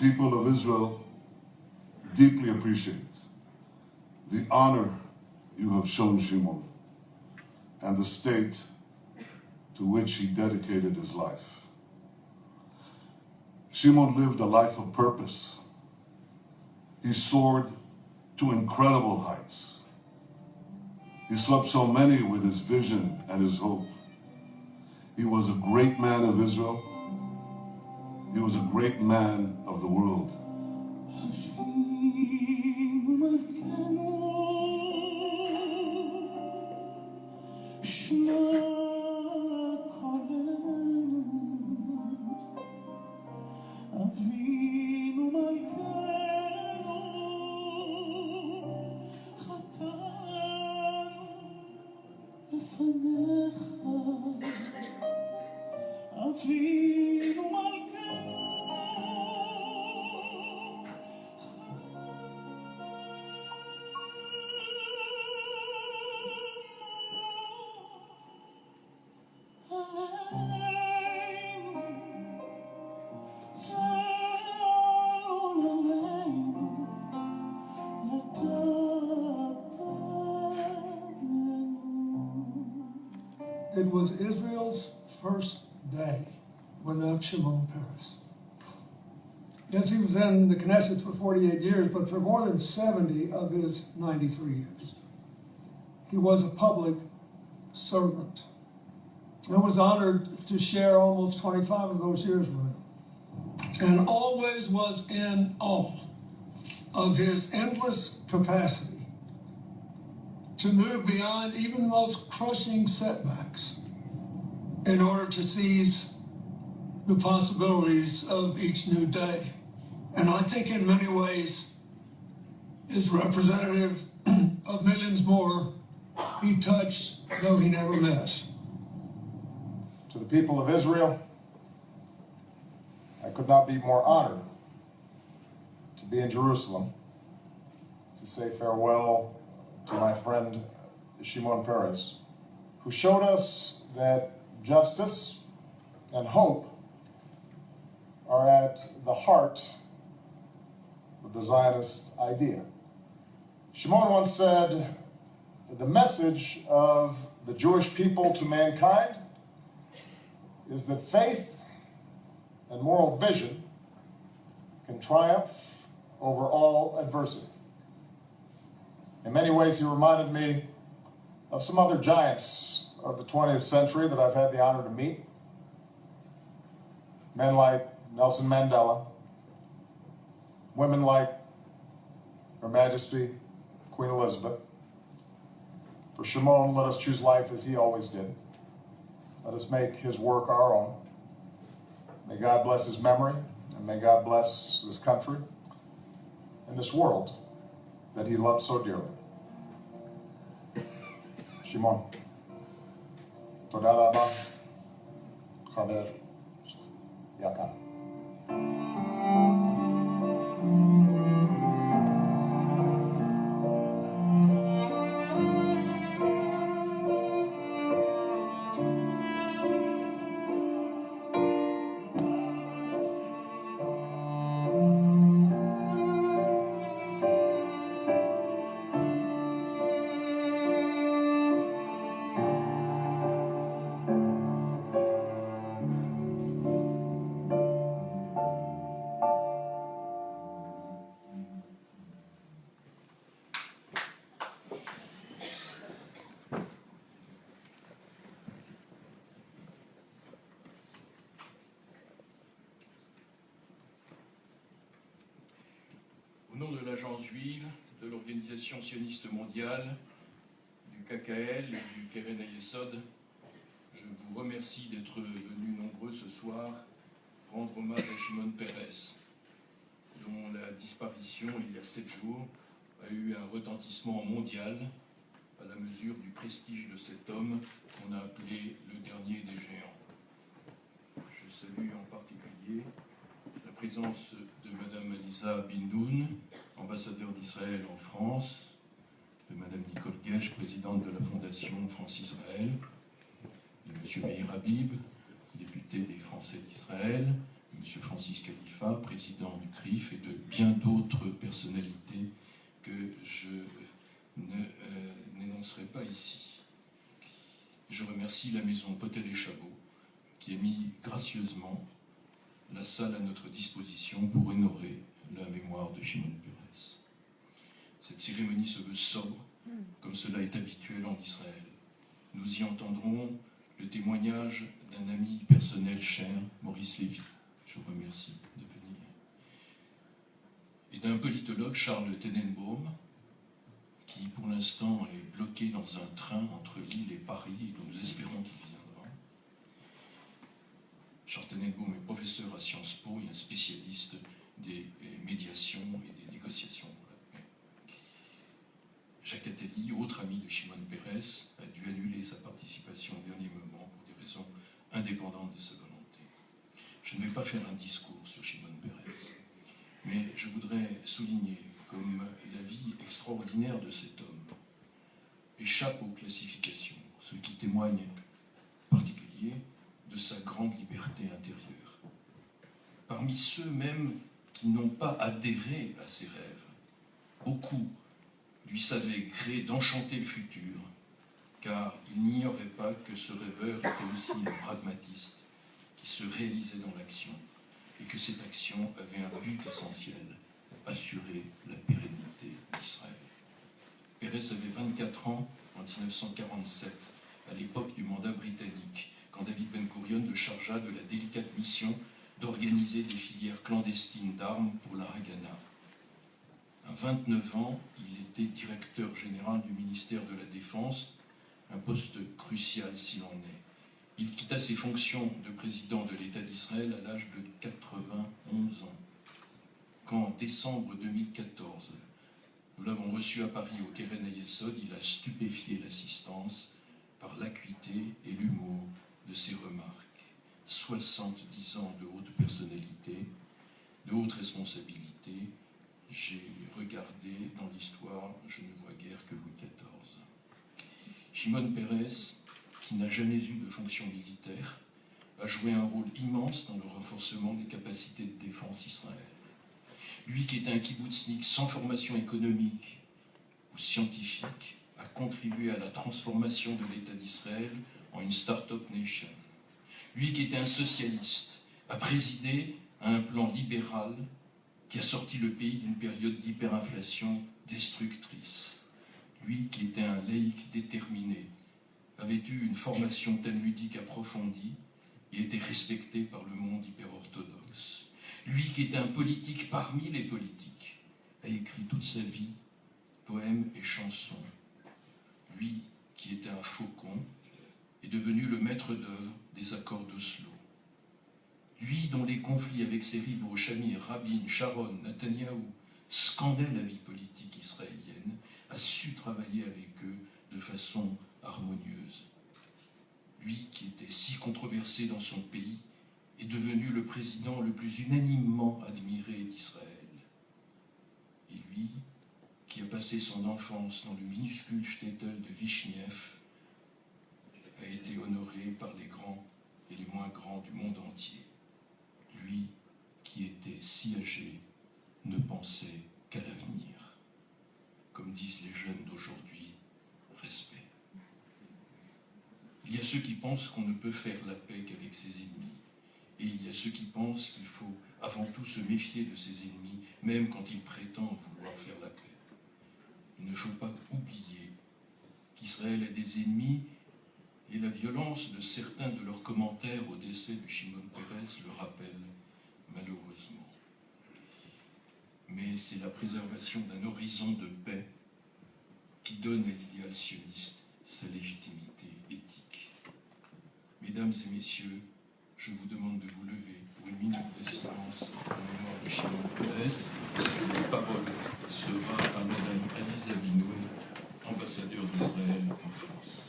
people of Israel deeply appreciate the honor you have shown Shimon and the state to which he dedicated his life. Shimon lived a life of purpose. He soared to incredible heights. He swept so many with his vision and his hope. He was a great man of Israel. He was a great man of the world. It was Israel's first day without Shimon Peres. Yes, he was in the Knesset for 48 years, but for more than 70 of his 93 years, he was a public servant. I was honored to share almost 25 of those years with him, and always was in awe of his endless capacity to move beyond even the most crushing setbacks in order to seize the possibilities of each new day. And I think in many ways is representative of millions more he touched, though he never met. To the people of Israel, I could not be more honored to be in Jerusalem to say farewell to my friend Shimon Peres, who showed us that justice and hope are at the heart of the Zionist idea. Shimon once said, "The message of the Jewish people to mankind is that faith and moral vision can triumph over all adversity." In many ways, he reminded me of some other giants of the 20th century that I've had the honor to meet. Men like Nelson Mandela, women like Her Majesty Queen Elizabeth. For Shimon, let us choose life as he always did. Let us make his work our own. May God bless his memory, and may God bless this country and this world that he loved so dearly. Shimon, toda raba, chaver, yakar. Au nom de l'Agence juive, de l'Organisation sioniste mondiale, du KKL et du Keren Hayesod, je vous remercie d'être venus nombreux ce soir rendre hommage à Shimon Peres, dont la disparition il y a 7 jours a eu un retentissement mondial à la mesure du prestige de cet homme qu'on a appelé le dernier des géants. Je salue en particulier la présence de Madame Alisa Bin-Noun, ambassadeur d'Israël en France, de Madame Nicole Guesch, présidente de la Fondation France-Israël, de Monsieur Meir Habib, député des Français d'Israël, M. Francis Khalifa, président du CRIF, et de bien d'autres personnalités que je n'énoncerai pas ici. Je remercie la maison Potel et Chabot qui a mis gracieusement la salle à notre disposition pour honorer la mémoire de Shimon Peres. Cette cérémonie se veut sobre, comme cela est habituel en Israël. Nous y entendrons le témoignage d'un ami personnel cher, Maurice Lévy. Je vous remercie de venir. Et d'un politologue, Charles Tenenbaum, qui pour l'instant est bloqué dans un train entre Lille et Paris, et dont nous espérons qu'il viendra. Charles Tenenbaum est professeur à Sciences Po et un spécialiste des médiations et des négociations pour la paix. Jacques Attali, autre ami de Shimon Peres, a dû annuler sa participation au dernier moment pour des raisons indépendantes de sa volonté. Je ne vais pas faire un discours sur Shimon Peres, mais je voudrais souligner comme la vie extraordinaire de cet homme échappe aux classifications, ce qui témoigne en particulier de sa grande liberté intérieure. Parmi ceux même qui n'ont pas adhéré à ses rêves, beaucoup lui savaient gré d'enchanter le futur, car il n'ignorait pas que ce rêveur était aussi un pragmatiste qui se réalisait dans l'action, et que cette action avait un but essentiel, assurer la pérennité d'Israël. Peres avait 24 ans en 1947, à l'époque du mandat britannique, quand David Ben-Gurion le chargea de la délicate mission d'organiser des filières clandestines d'armes pour la Haganah. À 29 ans, il était directeur général du ministère de la Défense, un poste crucial s'il en est. Il quitta ses fonctions de président de l'État d'Israël à l'âge de 91 ans, quand en décembre 2014, nous l'avons reçu à Paris au Keren Hayesod, il a stupéfié l'assistance par l'acuité et l'humour de ses remarques. 70 ans de haute personnalité, de haute responsabilité. J'ai regardé dans l'histoire, je ne vois guère que Louis XIV. Shimon Peres, qui n'a jamais eu de fonction militaire, a joué un rôle immense dans le renforcement des capacités de défense israéliennes. Lui qui était un kibbutznik sans formation économique ou scientifique, a contribué à la transformation de l'État d'Israël en une start-up nation. Lui qui était un socialiste, a présidé à un plan libéral qui a sorti le pays d'une période d'hyperinflation destructrice. Lui qui était un laïc déterminé, avait eu une formation talmudique approfondie et était respecté par le monde hyper-orthodoxe. Lui qui était un politique parmi les politiques, a écrit toute sa vie poèmes et chansons. Lui qui était un faucon est devenu le maître d'œuvre des accords d'Oslo. Lui dont les conflits avec ses rivaux, Shamir, Rabin, Sharon, Netanyahou, scandaient la vie politique israélienne, a su travailler avec eux de façon harmonieuse. Lui qui était si controversé dans son pays est devenu le président le plus unanimement admiré d'Israël. Et lui qui a passé son enfance dans le minuscule shtetl de Vishniev a été honoré par les grands et les moins grands du monde entier. Lui qui était si âgé ne pensait qu'à l'avenir. Comme disent les jeunes d'aujourd'hui, respect. Il y a ceux qui pensent qu'on ne peut faire la paix qu'avec ses ennemis. Et il y a ceux qui pensent qu'il faut avant tout se méfier de ses ennemis, même quand ils prétendent vouloir faire la paix. Il ne faut pas oublier qu'Israël a des ennemis et la violence de certains de leurs commentaires au décès de Shimon Peres le rappelle malheureusement. Mais c'est la préservation d'un horizon de paix qui donne à l'idéal sioniste sa légitimité éthique. Mesdames et messieurs, je vous demande de vous lever pour une minute de silence en mémoire de Shimon Peres. La parole sera à Madame Aliza Binoun, ambassadeur d'Israël en France.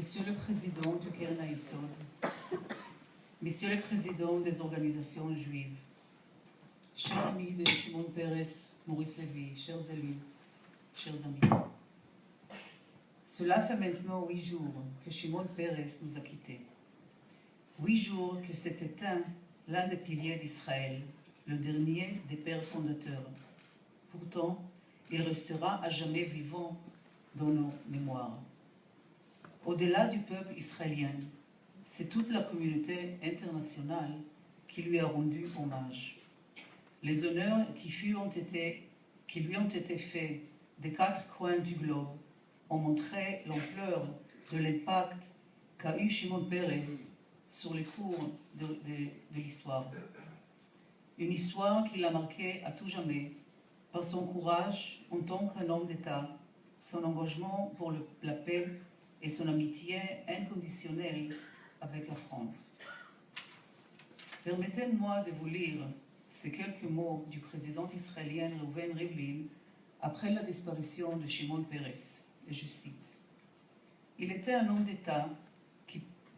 Monsieur le Président du Keren Hayesod, Messieurs les Présidents des organisations juives, chers amis de Shimon Peres, Maurice Lévy, chers élus, chers amis. Cela fait maintenant 8 jours que Shimon Peres nous a quittés. 8 jours que s'est éteint l'un des piliers d'Israël, le dernier des pères fondateurs. Pourtant, il restera à jamais vivant dans nos mémoires. Au-delà du peuple israélien, c'est toute la communauté internationale qui lui a rendu hommage. Les honneurs qui lui ont été faits des 4 coins du globe ont montré l'ampleur de l'impact qu'a eu Shimon Peres sur les cours de l'histoire. Une histoire qui l'a marqué à tout jamais par son courage en tant qu'un homme d'État, son engagement pour la paix et son amitié inconditionnelle avec la France. Permettez-moi de vous lire ces quelques mots du président israélien Reuven Rivlin après la disparition de Shimon Peres, et je cite. Il était un homme d'État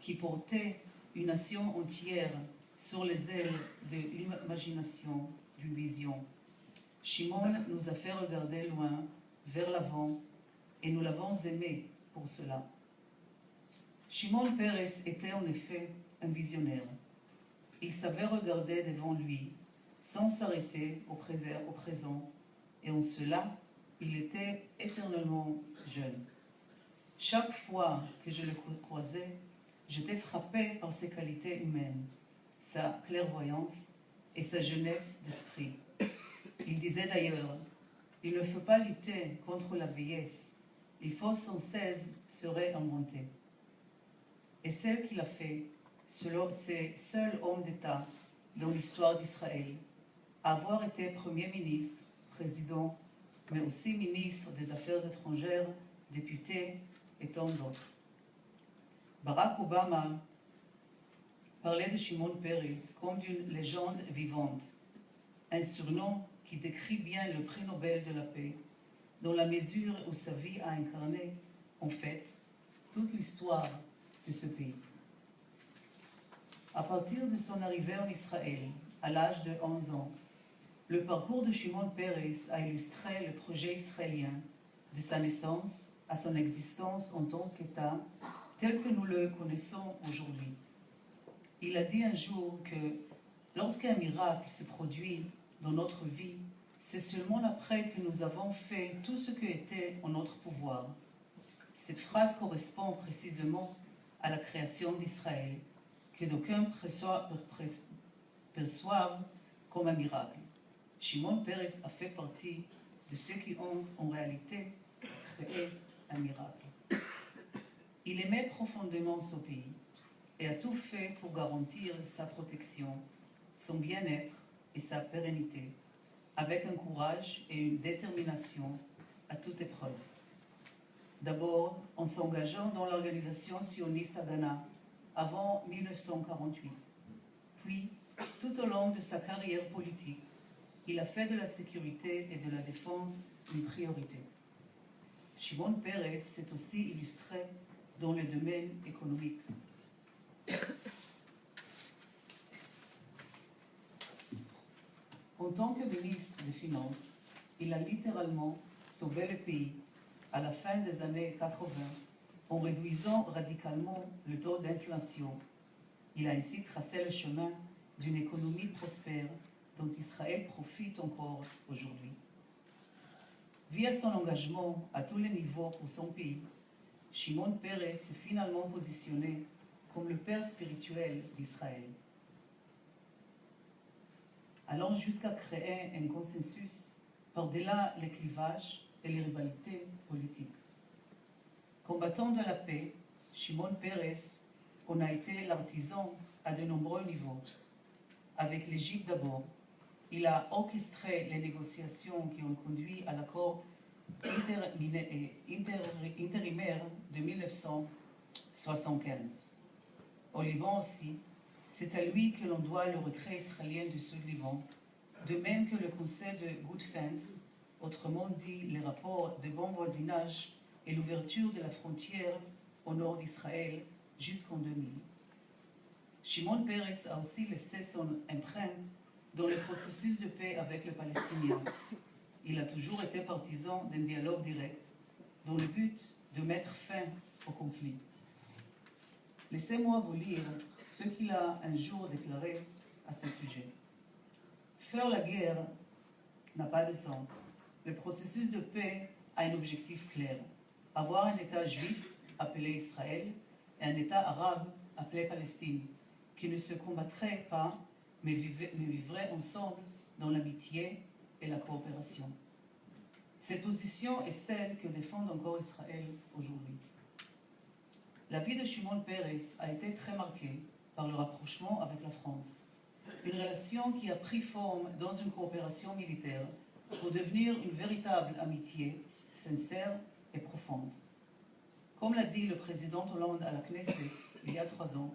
qui portait une nation entière sur les ailes de l'imagination, d'une vision. Shimon nous a fait regarder loin, vers l'avant, et nous l'avons aimé pour cela. Shimon Peres était en effet un visionnaire. Il savait regarder devant lui, sans s'arrêter au présent, et en cela, il était éternellement jeune. Chaque fois que je le croisais, j'étais frappé par ses qualités humaines, sa clairvoyance et sa jeunesse d'esprit. Il disait d'ailleurs, il ne faut pas lutter contre la vieillesse, il faut sans cesse se réinventer. Et ce qu'il a fait, c'est seul homme d'État dans l'histoire d'Israël, avoir été Premier ministre, président, mais aussi ministre des Affaires étrangères, député et tant d'autres. Barack Obama parlait de Shimon Peres comme d'une légende vivante, un surnom qui décrit bien le prix Nobel de la paix, dans la mesure où sa vie a incarné, en fait, toute l'histoire de ce pays. À partir de son arrivée en Israël, à l'âge de 11 ans, le parcours de Shimon Peres a illustré le projet israélien de sa naissance à son existence en tant qu'État tel que nous le connaissons aujourd'hui. Il a dit un jour que lorsqu'un miracle se produit dans notre vie, c'est seulement après que nous avons fait tout ce qui était en notre pouvoir. Cette phrase correspond précisément à la création d'Israël, que d'aucuns perçoivent comme un miracle. Shimon Peres a fait partie de ceux qui ont en réalité créé un miracle. Il aimait profondément son pays et a tout fait pour garantir sa protection, son bien-être et sa pérennité, avec un courage et une détermination à toute épreuve. D'abord, en s'engageant dans l'organisation sioniste Haganah avant 1948. Puis, tout au long de sa carrière politique, il a fait de la sécurité et de la défense une priorité. Shimon Peres s'est aussi illustré dans le domaine économique. En tant que ministre des Finances, il a littéralement sauvé le pays à la fin des années 80 en réduisant radicalement le taux d'inflation. Il a ainsi tracé le chemin d'une économie prospère dont Israël profite encore aujourd'hui. Via son engagement à tous les niveaux pour son pays, Shimon Peres s'est finalement positionné comme le père spirituel d'Israël, allant jusqu'à créer un consensus par-delà les clivages et les rivalités politiques. Combattant de la paix, Shimon Peres en a été l'artisan à de nombreux niveaux. Avec l'Égypte d'abord, il a orchestré les négociations qui ont conduit à l'accord intérimaire de 1975. Au Liban aussi, c'est à lui que l'on doit le retrait israélien du Sud-Liban, de même que le conseil de Good Fence, autrement dit les rapports de bon voisinage et l'ouverture de la frontière au nord d'Israël jusqu'en 2000. Shimon Peres a aussi laissé son empreinte dans le processus de paix avec les Palestiniens. Il a toujours été partisan d'un dialogue direct dans le but de mettre fin au conflit. Laissez-moi vous lire ce qu'il a un jour déclaré à ce sujet. Faire la guerre n'a pas de sens. Le processus de paix a un objectif clair. Avoir un État juif appelé Israël et un État arabe appelé Palestine, qui ne se combattraient pas, mais vivraient ensemble dans l'amitié et la coopération. Cette position est celle que défend encore Israël aujourd'hui. La vie de Shimon Peres a été très marquée par le rapprochement avec la France. Une relation qui a pris forme dans une coopération militaire pour devenir une véritable amitié sincère et profonde. Comme l'a dit le président Hollande à la Knesset il y a 3 ans,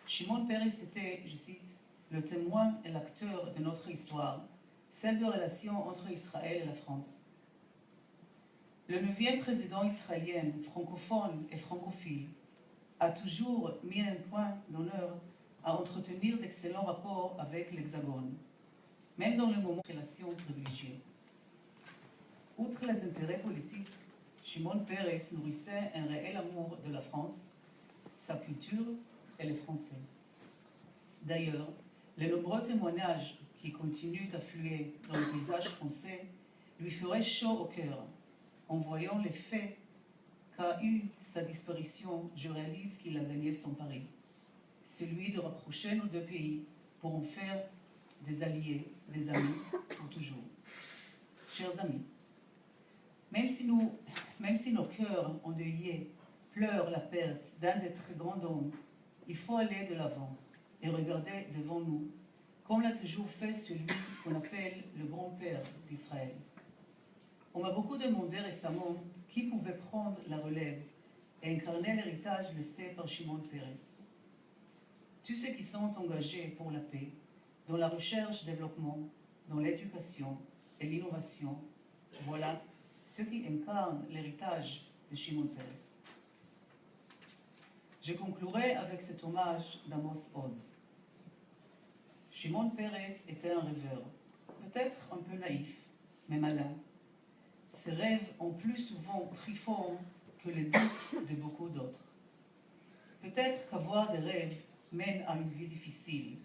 Shimon Peres était, je cite, le témoin et l'acteur de notre histoire, celle de relations entre Israël et la France. Le 9e président israélien, francophone et francophile, a toujours mis un point d'honneur à entretenir d'excellents rapports avec l'Hexagone, même dans le moment de relations privilégiées. Outre les intérêts politiques, Shimon Peres nourrissait un réel amour de la France, sa culture et les Français. D'ailleurs, les nombreux témoignages qui continuent d'affluer dans le paysage français lui feraient chaud au cœur. En voyant les faits qu'a eu sa disparition, je réalise qu'il a gagné son pari, celui de rapprocher nos 2 pays pour en faire des alliés, des amis pour toujours. Chers amis, même si nos cœurs endeuillés pleurent la perte d'un des très grands hommes, il faut aller de l'avant et regarder devant nous, comme l'a toujours fait celui qu'on appelle le grand-père d'Israël. On m'a beaucoup demandé récemment qui pouvait prendre la relève et incarner l'héritage laissé par Shimon Peres. Tous ceux qui sont engagés pour la paix, dans la recherche-développement, dans l'éducation et l'innovation, voilà ceux qui incarnent l'héritage de Shimon Peres. Je conclurai avec cet hommage d'Amos Oz. Shimon Peres était un rêveur, peut-être un peu naïf, mais malin. Ses rêves ont plus souvent pris forme que les doutes de beaucoup d'autres. Peut-être qu'avoir des rêves mène à une vie difficile,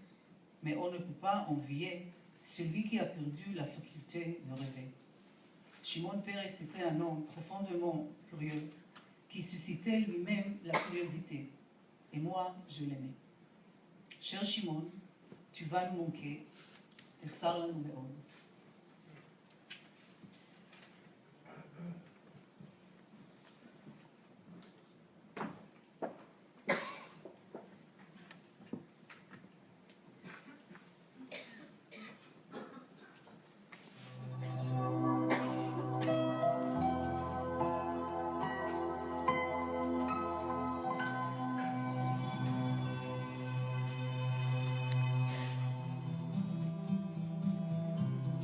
mais on ne peut pas envier celui qui a perdu la faculté de rêver. Shimon Peres était un homme profondément curieux, qui suscitait lui-même la curiosité. Et moi, je l'aimais. Cher Shimon, tu vas nous manquer. תחסר לנו מאוד.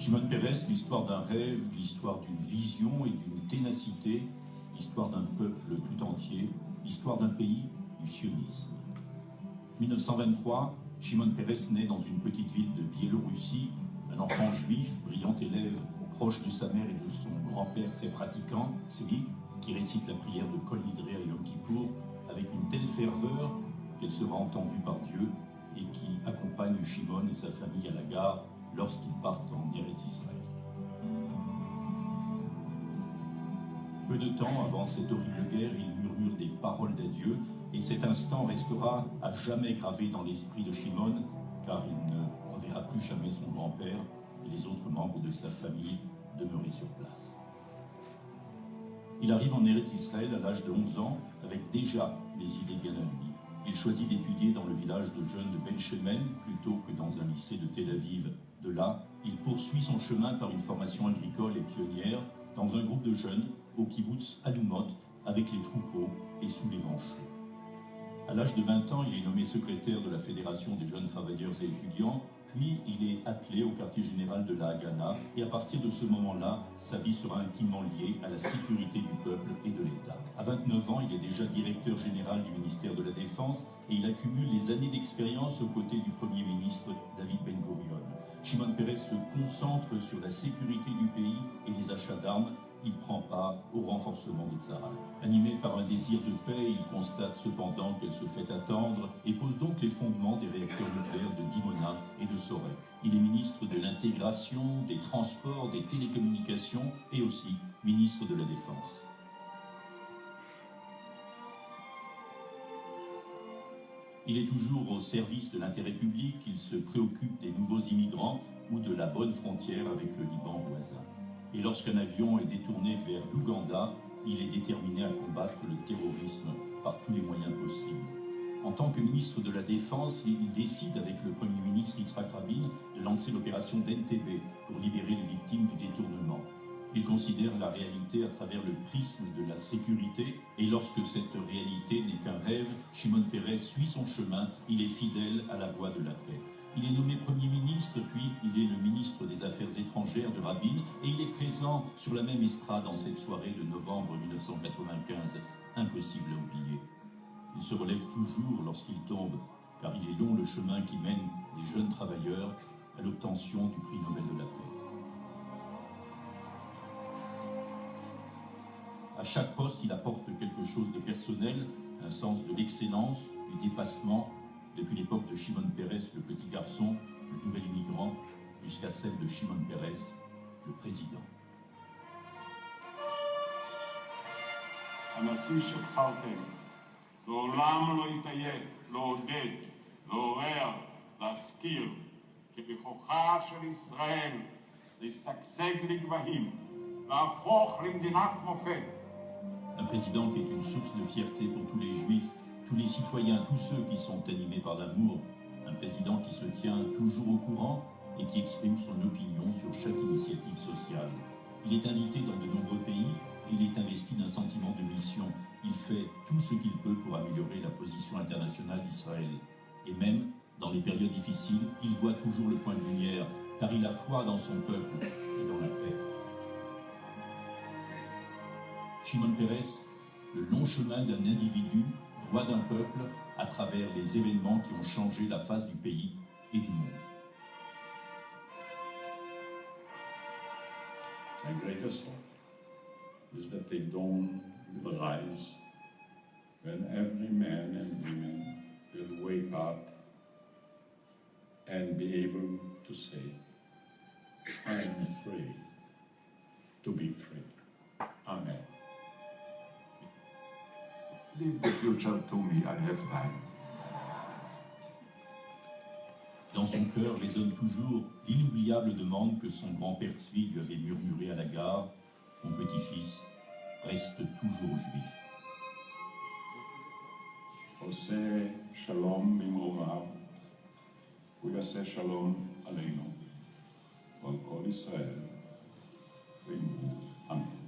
Shimon Peres, l'histoire d'un rêve, l'histoire d'une vision et d'une ténacité, l'histoire d'un peuple tout entier, l'histoire d'un pays, du sionisme. 1923, Shimon Peres naît dans une petite ville de Biélorussie, un enfant juif, brillant élève, proche de sa mère et de son grand-père très pratiquant, celui qui récite la prière de Kol Nidre à Yom Kippour avec une telle ferveur qu'elle sera entendue par Dieu et qui accompagne Shimon et sa famille à la gare lorsqu'ils partent en Eretz Israël. Peu de temps avant cette horrible guerre, il murmure des paroles d'adieu, et cet instant restera à jamais gravé dans l'esprit de Shimon, car il ne reverra plus jamais son grand-père et les autres membres de sa famille demeurés sur place. Il arrive en Eretz Israël à l'âge de 11 ans, avec déjà les idées bien à lui. Il choisit d'étudier dans le village de jeunes de Ben Shemen plutôt que dans un lycée de Tel Aviv. De là, il poursuit son chemin par une formation agricole et pionnière dans un groupe de jeunes au kibbutz Alumot avec les troupeaux et sous les vents chauds. À l'âge de 20 ans, il est nommé secrétaire de la Fédération des jeunes travailleurs et étudiants, Puis, il est attelé au quartier général de la Haganah, et à partir de ce moment-là, sa vie sera intimement liée à la sécurité du peuple et de l'État. À 29 ans, il est déjà directeur général du ministère de la Défense, et il accumule les années d'expérience aux côtés du Premier ministre David Ben-Gurion. Shimon Peres se concentre sur la sécurité du pays et les achats d'armes. Il prend part au renforcement de Tzahal. Animé par un désir de paix, il constate cependant qu'elle se fait attendre et pose donc les fondements des réacteurs nucléaires de Dimona et de Sorek. Il est ministre de l'intégration, des transports, des télécommunications et aussi ministre de la Défense. Il est toujours au service de l'intérêt public, il se préoccupe des nouveaux immigrants ou de la bonne frontière avec le Liban voisin. Et lorsqu'un avion est détourné vers l'Ouganda, il est déterminé à combattre le terrorisme par tous les moyens possibles. En tant que ministre de la Défense, il décide avec le Premier ministre Yitzhak Rabin de lancer l'opération d'Entebbe pour libérer les victimes du détournement. Il considère la réalité à travers le prisme de la sécurité, et lorsque cette réalité n'est qu'un rêve, Shimon Peres suit son chemin, il est fidèle à la voie de la paix. Il est nommé Premier ministre, puis il est le ministre des Affaires étrangères de Rabin, et il est présent sur la même estrade en cette soirée de novembre 1995, impossible à oublier. Il se relève toujours lorsqu'il tombe, car il est long le chemin qui mène des jeunes travailleurs à l'obtention du prix Nobel de la paix. À chaque poste, il apporte quelque chose de personnel, un sens de l'excellence, du dépassement, depuis l'époque de Shimon Peres, le petit garçon, le nouvel immigrant, jusqu'à celle de Shimon Peres, le président. הנשיא שבחרתם, לעולם לא יתעייף, לעודד, לעורר, להזכיר כי בכוחה של ישראל לשגשג לגבהים, להפוך למדינת מופת. Un président qui est une source de fierté pour tous les juifs, tous les citoyens, tous ceux qui sont animés par l'amour. Un président qui se tient toujours au courant et qui exprime son opinion sur chaque initiative sociale. Il est invité dans de nombreux pays et il est investi d'un sentiment de mission. Il fait tout ce qu'il peut pour améliorer la position internationale d'Israël. Et même, dans les périodes difficiles, il voit toujours le point de lumière, car il a foi dans son peuple et dans la paix. Shimon Peres, le long chemin d'un individu, voix d'un peuple à travers les événements qui ont changé la face du pays et du monde. My greatest hope is that the dawn will rise when every man and woman will wake up and be able to say, I am free to be free. Amen. Leave the future to me, I have time. Dans son cœur résonne toujours l'inoubliable demande que son grand-père Tzvi lui avait murmurée à la gare. Mon petit-fils reste toujours juif. עושה שלום במרומיו, הוא יעשה שלום עלינו, ועל כל ישראל, ואמרו אמן.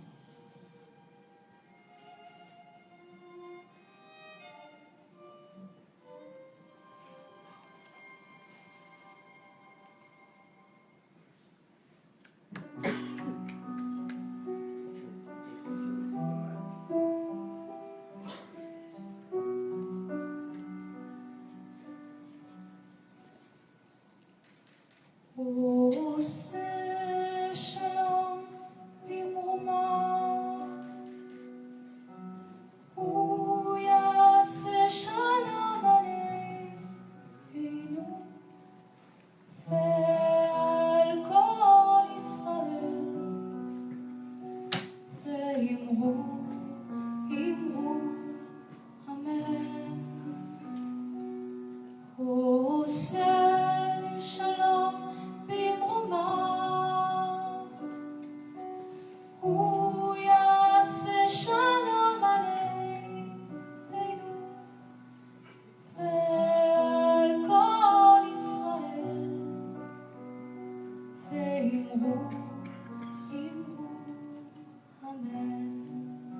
Amen.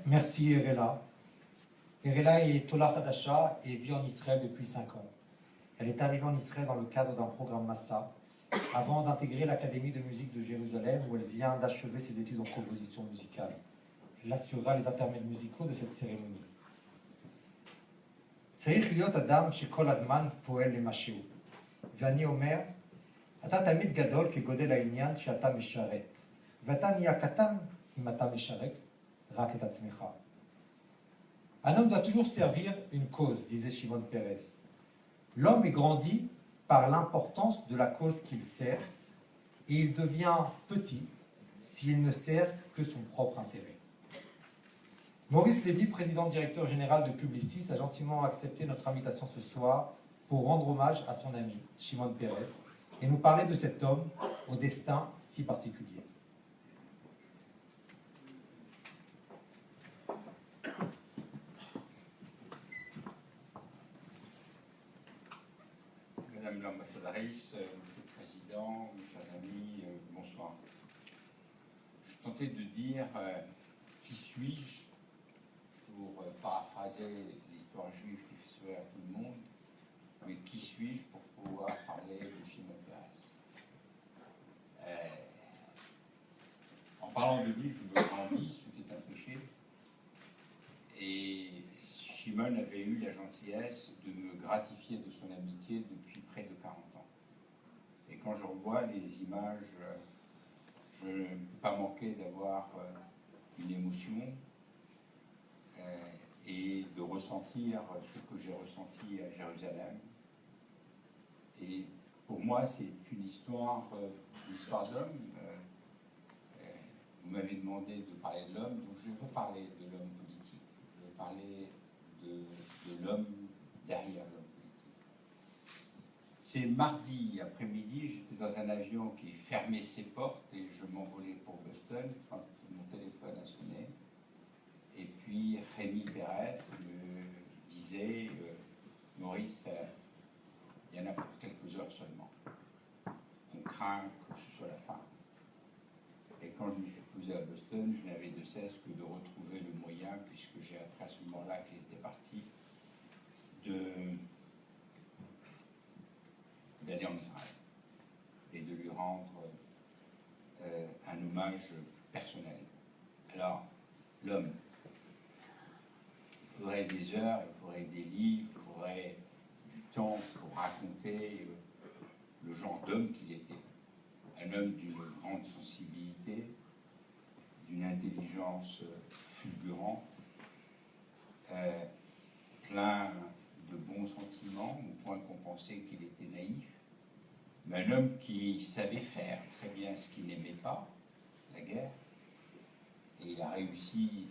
Merci Erela. Erela est Tola Hadasha et vit en Israël depuis 5 ans. Elle est arrivée en Israël dans le cadre d'un programme Massa, avant d'intégrer l'Académie de musique de Jérusalem, où elle vient d'achever ses études en composition musicale. Elle assurera les intermèdes musicaux de cette cérémonie. צריך להיות אדם שכל הזמן פועל למשהו. ואני אומר, אתה תלמיד גדול כגודל העניין שאתה משרת. ואתה נהיה קטן אם אתה משרת רק את עצמך. Un homme doit toujours servir une cause, disait Shimon Peres. L'homme est grandi par l'importance de la cause qu'il sert, et il devient petit s'il ne sert que son propre intérêt. Maurice Lévy, président-directeur général de Publicis, a gentiment accepté notre invitation ce soir pour rendre hommage à son ami, Shimon Peres, et nous parler de cet homme au destin si particulier. Madame l'ambassadrice, Monsieur le Président, mes chers amis, bonsoir. Je suis tenté de dire qui suis-je pour paraphraser l'histoire juive qui fait sourire tout le monde, mais qui suis-je pour pouvoir parler de Shimon Peres. En parlant de lui, je me grandis, ce qui est un péché, et Shimon avait eu la gentillesse de me gratifier de son amitié depuis près de 40 ans. Et quand je revois les images, je ne peux pas manquer d'avoir une émotion et de ressentir ce que j'ai ressenti à Jérusalem. Et pour moi, c'est une histoire d'homme. Vous m'avez demandé de parler de l'homme, donc je vais parler de l'homme politique. Je vais parler de l'homme derrière l'homme politique. C'est mardi après-midi, j'étais dans un avion qui fermait ses portes et je m'envolais pour Boston quand mon téléphone a sonné. Et puis Rémi Pérez me disait Maurice, il y en a pour quelques heures seulement. On craint que ce soit la fin. Et quand je me suis posé à Boston, je n'avais de cesse que de retrouver le moyen, puisque j'ai appris à ce moment-là qu'il était parti, d'aller en Israël et de lui rendre un hommage personnel. Alors, l'homme, il faudrait des heures, il faudrait des livres, il faudrait du temps pour raconter le genre d'homme qu'il était. Un homme d'une grande sensibilité, d'une intelligence fulgurante, plein de bons sentiments, au point qu'on pensait qu'il était naïf, mais un homme qui savait faire très bien ce qu'il n'aimait pas, la guerre, et il a réussi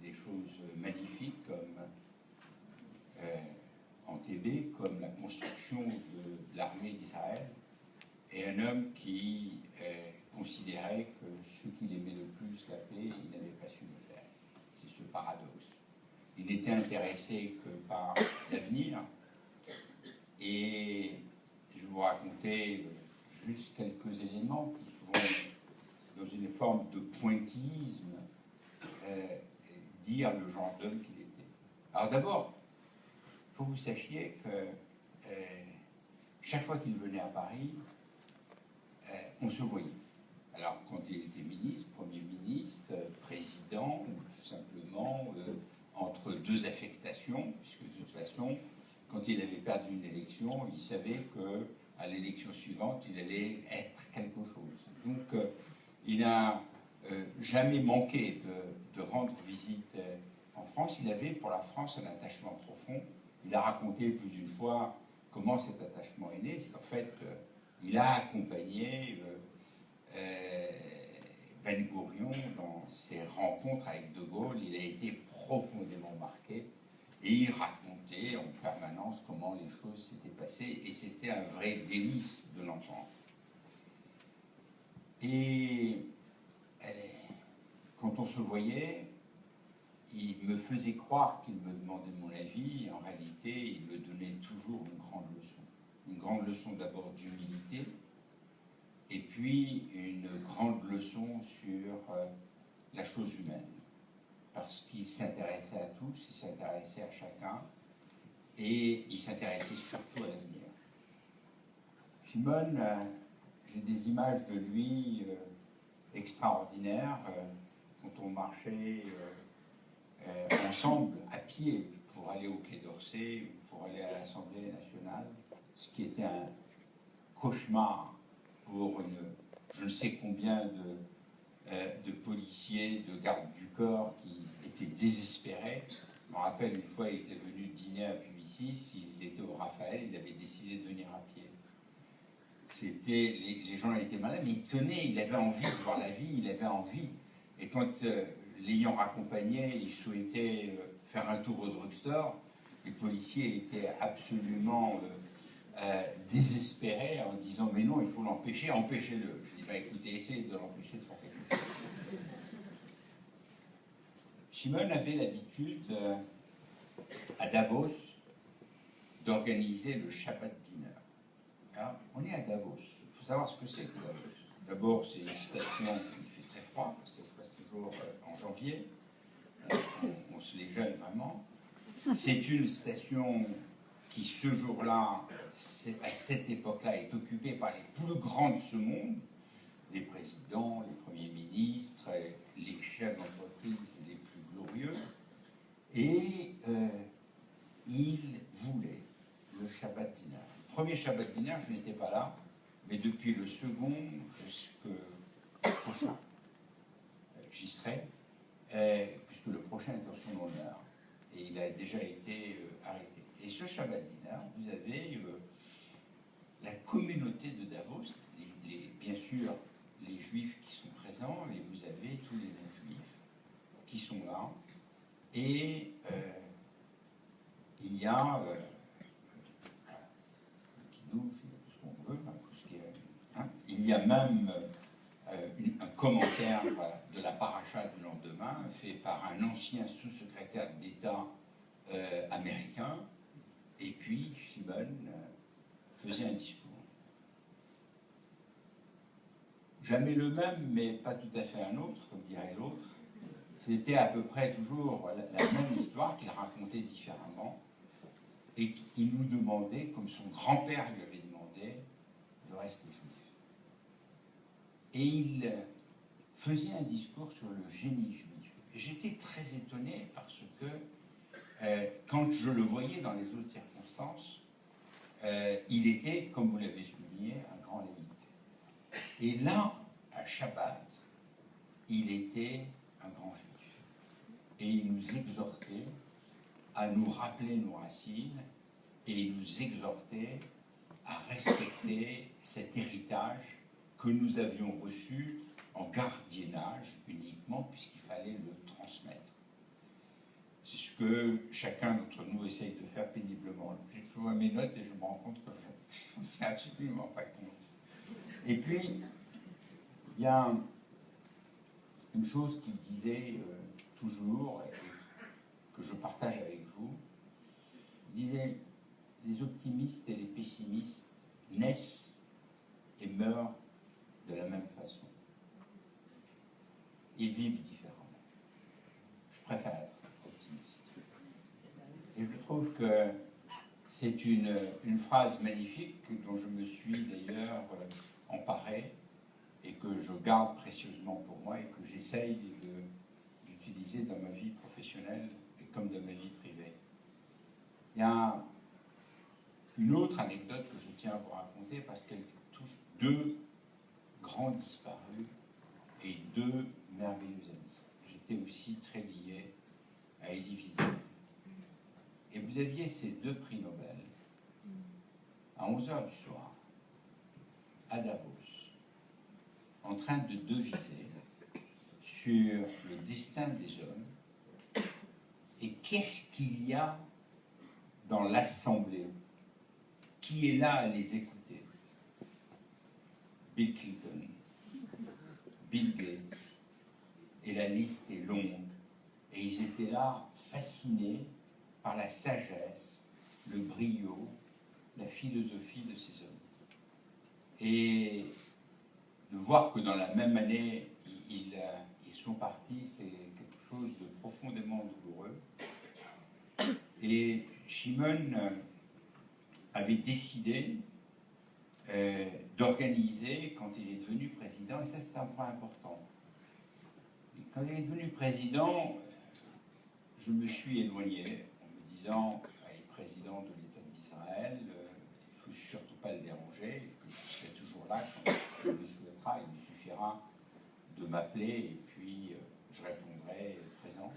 des choses magnifiques comme Entebbe, comme la construction de l'armée d'Israël, et un homme qui considérait que ce qu'il aimait le plus, la paix, il n'avait pas su le faire. C'est ce paradoxe. Il n'était intéressé que par l'avenir, et je vais vous raconter juste quelques éléments qui vont, dans une forme de pointillisme, dire le genre d'homme qu'il était. Alors d'abord, il faut que vous sachiez que chaque fois qu'il venait à Paris, on se voyait. Alors, quand il était ministre, Premier ministre, président, ou tout simplement entre deux affectations, puisque de toute façon, quand il avait perdu une élection, il savait qu'à l'élection suivante, il allait être quelque chose. Donc, il n'a jamais manqué de rendre visite en France. Il avait pour la France un attachement profond. Il a raconté plus d'une fois comment cet attachement est né. C'est en fait... il a accompagné Ben Gourion dans ses rencontres avec De Gaulle. Il a été profondément marqué et il racontait en permanence comment les choses s'étaient passées et c'était un vrai délice de l'entendre. Et quand on se voyait, il me faisait croire qu'il me demandait mon avis. En réalité, il me donnait toujours une grande leçon. Une grande leçon d'abord d'humilité, et puis une grande leçon sur la chose humaine. parce qu'il s'intéressait à tous, il s'intéressait à chacun, et il s'intéressait surtout à l'avenir. Shimon, j'ai des images de lui extraordinaires, quand on marchait ensemble, à pied, pour aller au Quai d'Orsay, ou pour aller à l'Assemblée nationale, ce qui était un cauchemar pour je ne sais combien de policiers, de gardes du corps qui étaient désespérés. Je me rappelle, une fois, il était venu dîner à Publicis, il était au Raphaël, il avait décidé de venir à pied. Les gens étaient malades, mais il tenait, il avait envie de voir la vie, il avait envie. Et quand l'ayant raccompagné, il souhaitait faire un tour au drugstore, les policiers étaient absolument désespérés en disant « mais non, il faut l'empêcher, empêchez-le ». Je dis bah, « écoutez, essayez de l'empêcher de faire quelque chose ». Shimon avait l'habitude, à Davos, d'organiser le Shabbat Dinner. Alors, on est à Davos, il faut savoir ce que c'est que Davos. D'abord, c'est une station où il fait très froid, ça se passe toujours en janvier, on se les gèle vraiment. C'est une station qui, ce jour-là, à cette époque-là, est occupée par les plus grands de ce monde, les présidents, les premiers ministres, les chefs d'entreprise les plus glorieux, et il voulait le Shabbat Dinner. Le premier Shabbat Dinner, je n'étais pas là, mais depuis le second jusqu'au prochain, j'y serai, puisque le prochain est en son honneur, et il a déjà été arrêté. Et ce Shabbat Dinner, vous avez la communauté de Davos, bien sûr les Juifs qui sont présents, et vous avez tous les non-Juifs qui sont là, et il y a le kidouche, tout ce qu'on veut, tout ce qui est, il y a même un commentaire de la paracha du lendemain fait par un ancien sous-secrétaire d'État américain, et puis Shimon faisait un discours. Jamais le même, mais pas tout à fait un autre, comme dirait l'autre. C'était à peu près toujours la même histoire qu'il racontait différemment, et qu'il nous demandait, comme son grand-père lui avait demandé, de rester juif. Et il faisait un discours sur le génie juif. Et j'étais très étonné parce que quand je le voyais dans les autres circonstances, il était, comme vous l'avez souligné, un grand laïc. Et là, à Shabbat, il était un grand juif. Et il nous exhortait à nous rappeler nos racines, et il nous exhortait à respecter cet héritage que nous avions reçu en gardiennage uniquement, puisqu'il fallait le transmettre. C'est ce que chacun d'entre nous essaye de faire péniblement. J'ai trouvé mes notes et je me rends compte que je ne tiens absolument pas compte. Et puis, il y a une chose qu'il disait toujours, et que je partage avec vous. Il disait, les optimistes et les pessimistes naissent et meurent de la même façon. Ils vivent différemment. Je préfère être optimiste. Et je trouve que c'est une phrase magnifique dont je me suis d'ailleurs emparé et que je garde précieusement pour moi et que j'essaye d'utiliser dans ma vie professionnelle et comme dans ma vie privée. Il y a une autre anecdote que je tiens à vous raconter parce qu'elle touche deux grands disparus et deux merveilleux amis. J'étais aussi très lié à Elie Wiesel. Et vous aviez ces deux prix Nobel à 11h du soir, à Davos, en train de deviser sur le destin des hommes et qu'est-ce qu'il y a dans l'Assemblée, qui est là à les écouter. Bill Clinton, Bill Gates, et la liste est longue, et ils étaient là fascinés par la sagesse, le brio, la philosophie de ces hommes. Et de voir que dans la même année, ils sont partis, c'est quelque chose de profondément douloureux. Et Shimon avait décidé d'organiser, quand il est devenu président, et ça c'est un point important, quand il est devenu président, je me suis éloigné en me disant, il est président de l'État d'Israël, il ne faut surtout pas le déranger, que je serai toujours là quand il le souhaitera, il me suffira de m'appeler et puis je répondrai présent.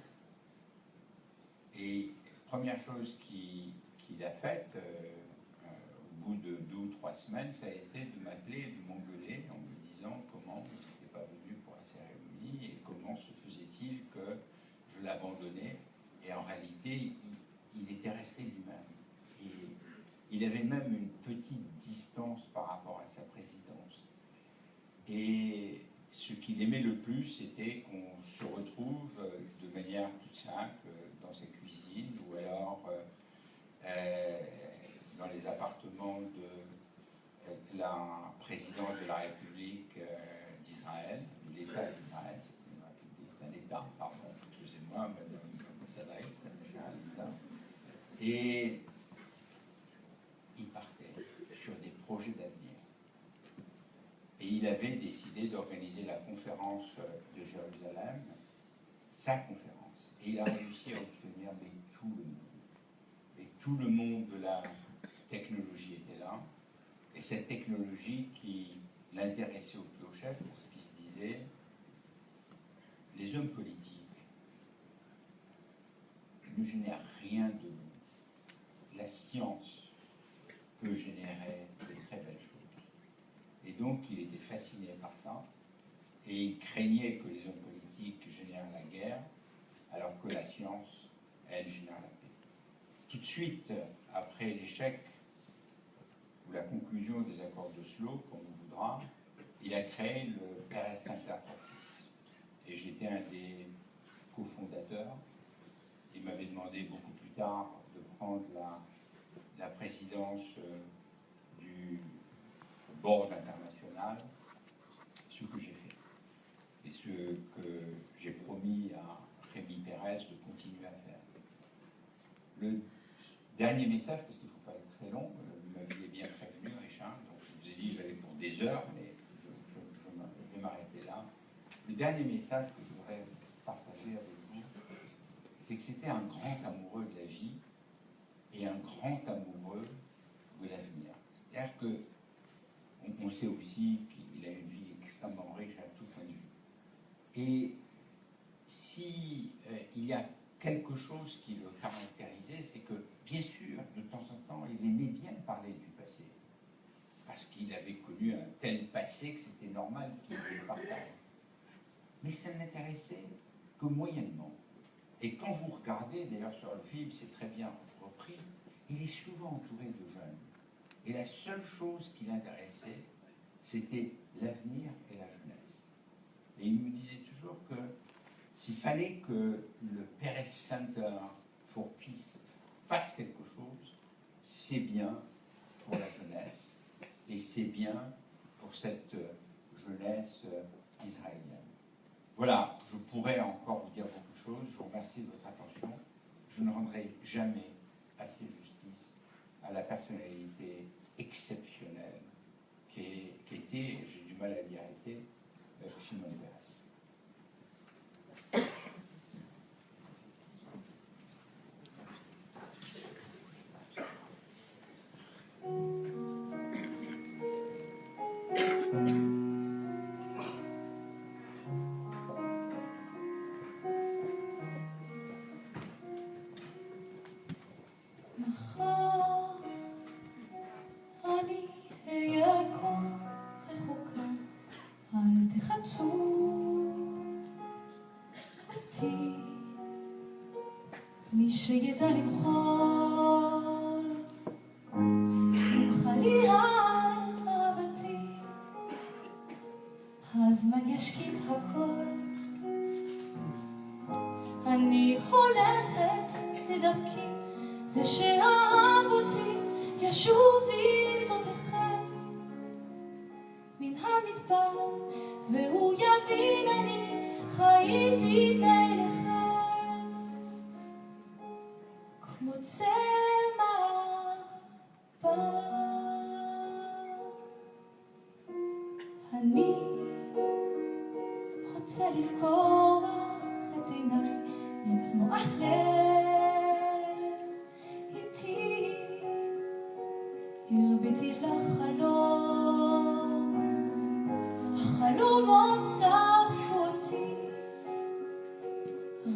Et première chose qu'il a faite, au bout de 2 ou 3 semaines, ça a été de m'appeler et de m'engueuler en me disant comment je n'étais pas venu pour la cérémonie et comment se faisait-il que je l'abandonnais. Et en réalité, il était resté lui-même. Et il avait même une petite distance par rapport à sa présidence. Et ce qu'il aimait le plus, c'était qu'on se retrouve de manière toute simple dans sa cuisine ou alors dans les appartements de la présidence de la République d'Israël, de l'État d'Israël. C'est un État, pardon, excusez-moi, madame l'ambassadrice, chère Lisa. Et il partait sur des projets d'avenir. Et il avait décidé d'organiser la conférence de Jérusalem, sa conférence. Et il a réussi à obtenir tout le monde. Et tout le monde de la technologie était là. Et cette technologie qui l'intéressait au plus haut chef, parce qu'il se disait, les hommes politiques ne génèrent rien de bon. La science peut générer de très belles choses. Et donc, il était fasciné par ça, et il craignait que les hommes politiques génèrent la guerre, alors que la science, elle, génère la paix. Tout de suite, après l'échec ou la conclusion des accords d'Oslo, comme on voudra, il a créé le Peres Center for Peace. Et j'étais un des cofondateurs. Il m'avait demandé beaucoup plus tard de prendre la présidence du board international, ce que j'ai fait. Et ce que j'ai promis à Rémi Pérez de continuer à faire. Le dernier message, parce qu'il ne faut pas être très long, vous m'aviez bien prévenu, Richard, donc je vous ai dit j'allais pour des heures, mais je vais m'arrêter là. Le dernier message que je voudrais partager avec vous, c'est que c'était un grand amoureux de la vie et un grand amoureux de l'avenir. C'est-à-dire que on sait aussi qu'il a une vie extrêmement riche à tout point de vue. Et si il y a quelque chose qui le caractérisait, c'est que, bien sûr, de temps en temps, il aimait bien parler du passé. Parce qu'il avait connu un tel passé que c'était normal qu'il le partage. Mais ça ne l'intéressait que moyennement. Et quand vous regardez, d'ailleurs sur le film, c'est très bien repris, il est souvent entouré de jeunes. Et la seule chose qui l'intéressait, c'était l'avenir et la jeunesse. Et il me disait toujours que s'il fallait que le Peres Center for Peace fasse quelque chose, c'est bien pour la jeunesse et c'est bien pour cette jeunesse israélienne. Voilà, je pourrais encore vous dire beaucoup de choses. Je vous remercie de votre attention. Je ne rendrai jamais assez justice à la personnalité exceptionnelle qu'était, j'ai du mal à dire était, Shimon Peres. מי שידע למחול, ימחל לי אהבתי, הזמן ישקיט הכל. אני הולכת לדרכי, זה שאהב אותי ישוב לשדותיכם מן המדבר, והוא יבין אני חייתי ביניכם. אני רוצה לפקוח את עיניי, לצמוח איתי, הרביתי לחלום, החלומות טרפו אותי,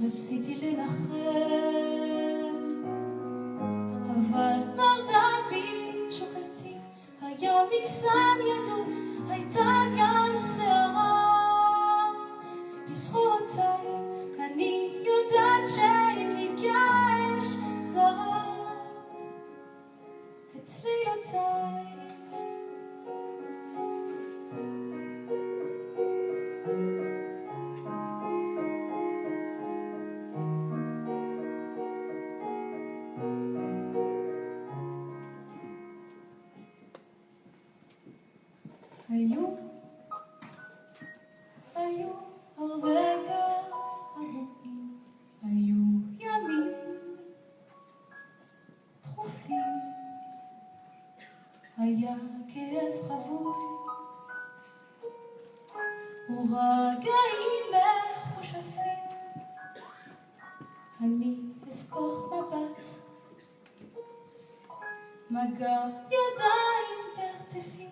רציתי לנחם, אבל מרדה בי תשוקתי, היה מקסם ידום, הייתה גם שערה, בזכותיי אני יודעת שאם ניגש זרה את לילותיי. היו הרבה געגועים, היו ימים דחופים, היה כאב חבוי ורגעים מחושפים. אני אזכוך מבט, מגע ידיים בכתפי,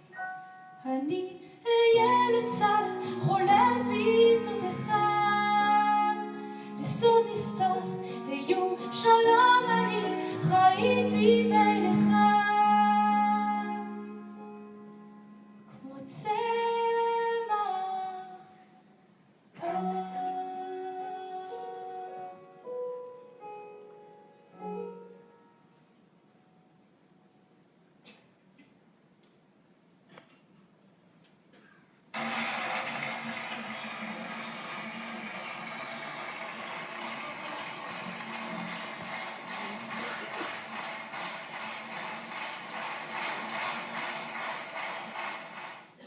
אני אהיה לצד חולם בשדותיכם, לסוד נסתר היו שלום, אני חייתי ביניכם כמו צמח קר.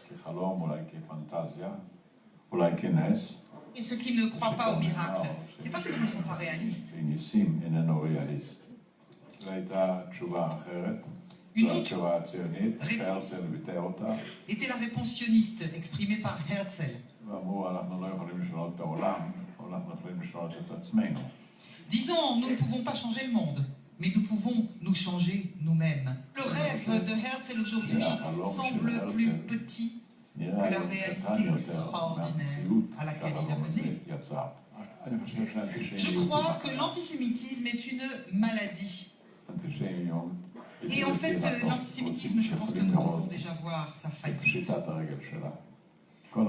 כחלום, אולי כפנטזיה, אולי כנס. Et ceux qui ne croient pas au miracle, c'est parce qu'ils ne sont pas réalistes. וניסים איננו ריאליסט. זו הייתה תשובה אחרת, זו התשובה הציונית, שהרצל ביטא אותה. Était la réponse sioniste exprimée par Herzl. ואמרו, אנחנו לא יכולים לשנות את העולם, אבל אנחנו יכולים לשנות את עצמנו. Disons, nous ne pouvons pas changer le monde, mais nous pouvons nous changer nous-mêmes. Le rêve de Herzl aujourd'hui semble plus petit que la réalité extraordinaire à laquelle il a mené. Je crois que l'antisémitisme est une maladie. Et en fait, l'antisémitisme, je pense que nous pouvons déjà voir sa faillite.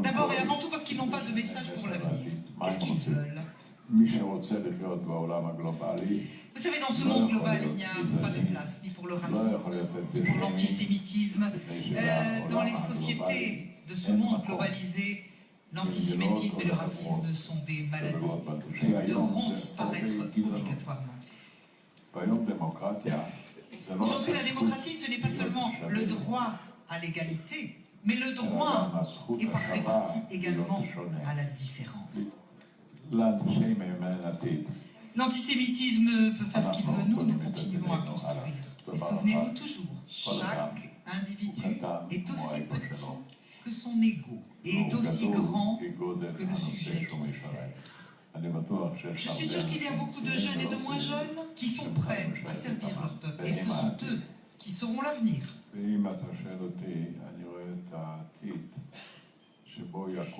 D'abord et avant tout parce qu'ils n'ont pas de message pour l'avenir. Qu'est-ce qu'ils veulent? Vous savez, dans ce monde global, il n'y a pas de place ni pour le racisme, ni pour l'antisémitisme. Dans les sociétés de ce monde globalisé, l'antisémitisme et le racisme sont des maladies qui devront disparaître obligatoirement. Aujourd'hui, la démocratie, ce n'est pas seulement le droit à l'égalité, mais le droit est par répartie également à la différence. L'antisémitisme peut faire ce qu'il veut, nous continuons à construire. Mais souvenez-vous toujours, chaque individu est aussi petit que son ego et est aussi grand que le sujet qui sert. Je suis sûr qu'il y a beaucoup de jeunes et de moins jeunes qui sont prêts à servir leur peuple, et ce sont eux qui seront l'avenir.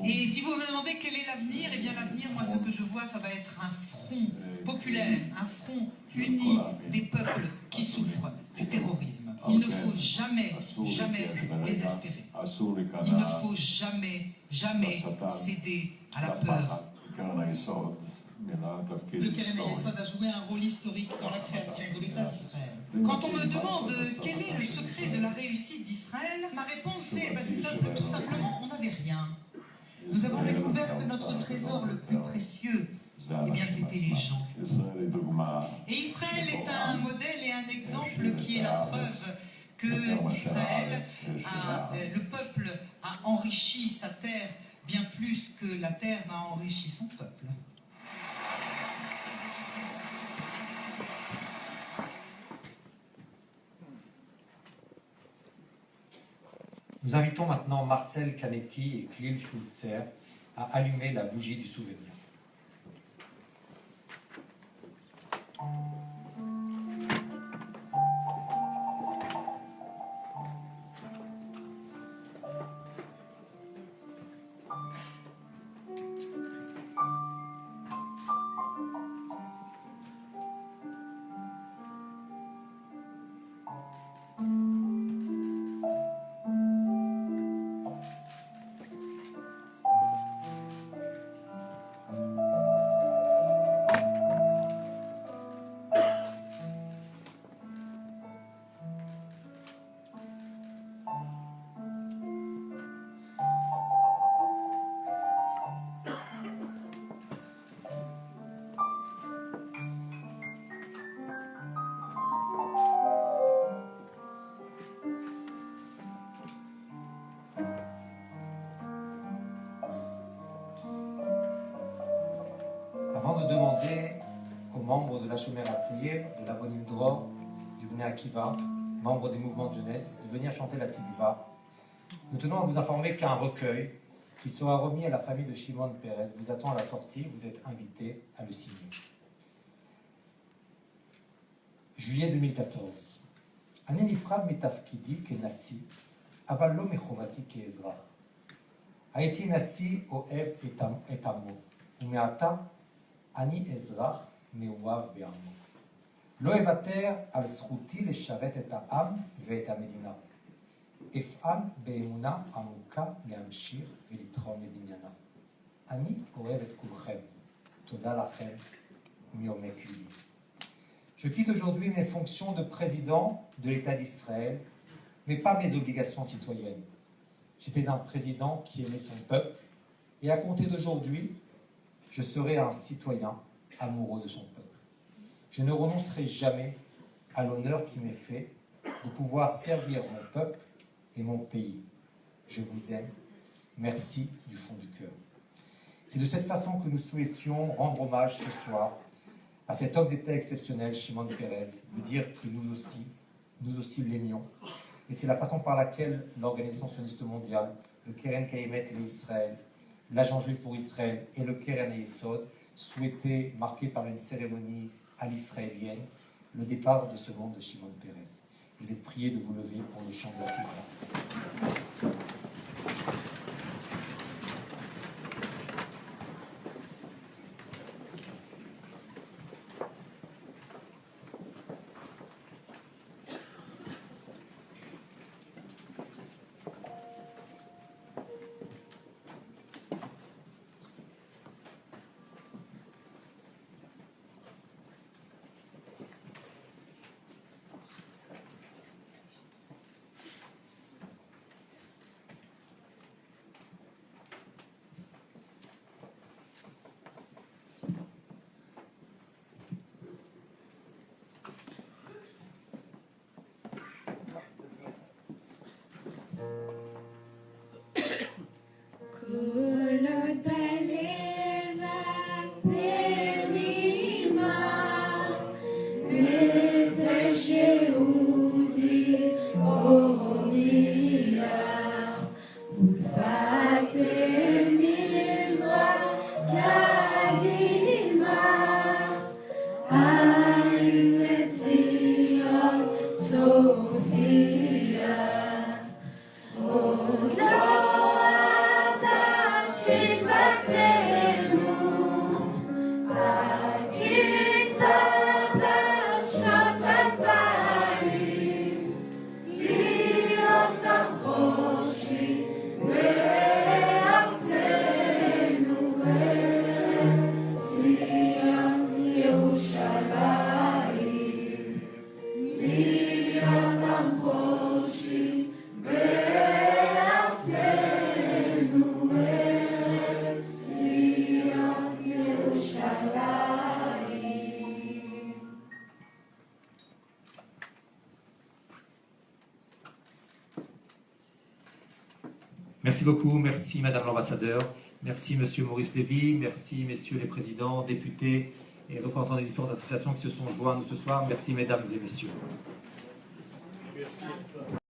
Et si vous me demandez quel est l'avenir, eh bien l'avenir, moi ce que je vois, ça va être un front populaire, un front uni des peuples qui souffrent du terrorisme. Il ne faut jamais, jamais désespérer. Il ne faut jamais, jamais céder à la peur. Le Keren Hayesod a joué un rôle historique dans la création de l'État d'Israël. Quand on me demande quel est le secret de la réussite d'Israël, ma réponse c'est simple, tout simplement, on n'avait rien. Nous avons découvert que notre trésor le plus précieux, eh bien c'était les gens. Et Israël est un modèle et un exemple qui est la preuve que Israël, le peuple, a enrichi sa terre bien plus que la terre n'a enrichi son peuple. Nous invitons maintenant Marcel Canetti et Clil Schulzer à allumer la bougie du souvenir. Avant de demander aux membres de la Shomer Hatzayir, de la Bonim Dror, du Bnei Akiva, membres des mouvements de jeunesse, de venir chanter la Tikva, nous tenons à vous informer qu'un recueil qui sera remis à la famille de Shimon Peres vous attend à la sortie. Vous êtes invités à le signer. Juillet 2014. אני נפרד מתפקידי כנשיא, אבל לא מחובתי כאזרח. הייתי נשיא אוהב את עמו, ומעתה אני אזרח מאוהב בעמו. לא אוותר על זכותי לשרת את העם ואת המדינה. אפעל באמונה עמוקה להמשיך ולתרום לבניינה. אני אוהב את כולכם. תודה לכם מעומק ליבי. Je quitte aujourd'hui mes fonctions de président de l'État d'Israël, mais pas mes obligations citoyennes. J'étais un président qui aimait son peuple, et à compter d'aujourd'hui, je serai un citoyen amoureux de son peuple. Je ne renoncerai jamais à l'honneur qui m'est fait de pouvoir servir mon peuple et mon pays. Je vous aime. Merci du fond du cœur. C'est de cette façon que nous souhaitions rendre hommage ce soir à cet homme d'État exceptionnel, Shimon Peres, lui dire que nous aussi l'aimions. Et c'est la façon par laquelle l'Organisation sioniste mondiale, le Keren Kayemet l'Israël, l'Agent juif pour Israël et le Keren Yesod souhaitaient marquer par une cérémonie à l'israélienne le départ de ce monde de Shimon Peres. Vous êtes priés de vous lever pour le chant de la Tikva. Merci beaucoup, merci Madame l'ambassadeur, merci Monsieur Maurice Lévy, merci Messieurs les présidents, députés et représentants des différentes associations qui se sont joints à nous ce soir. Merci Mesdames et Messieurs. Merci.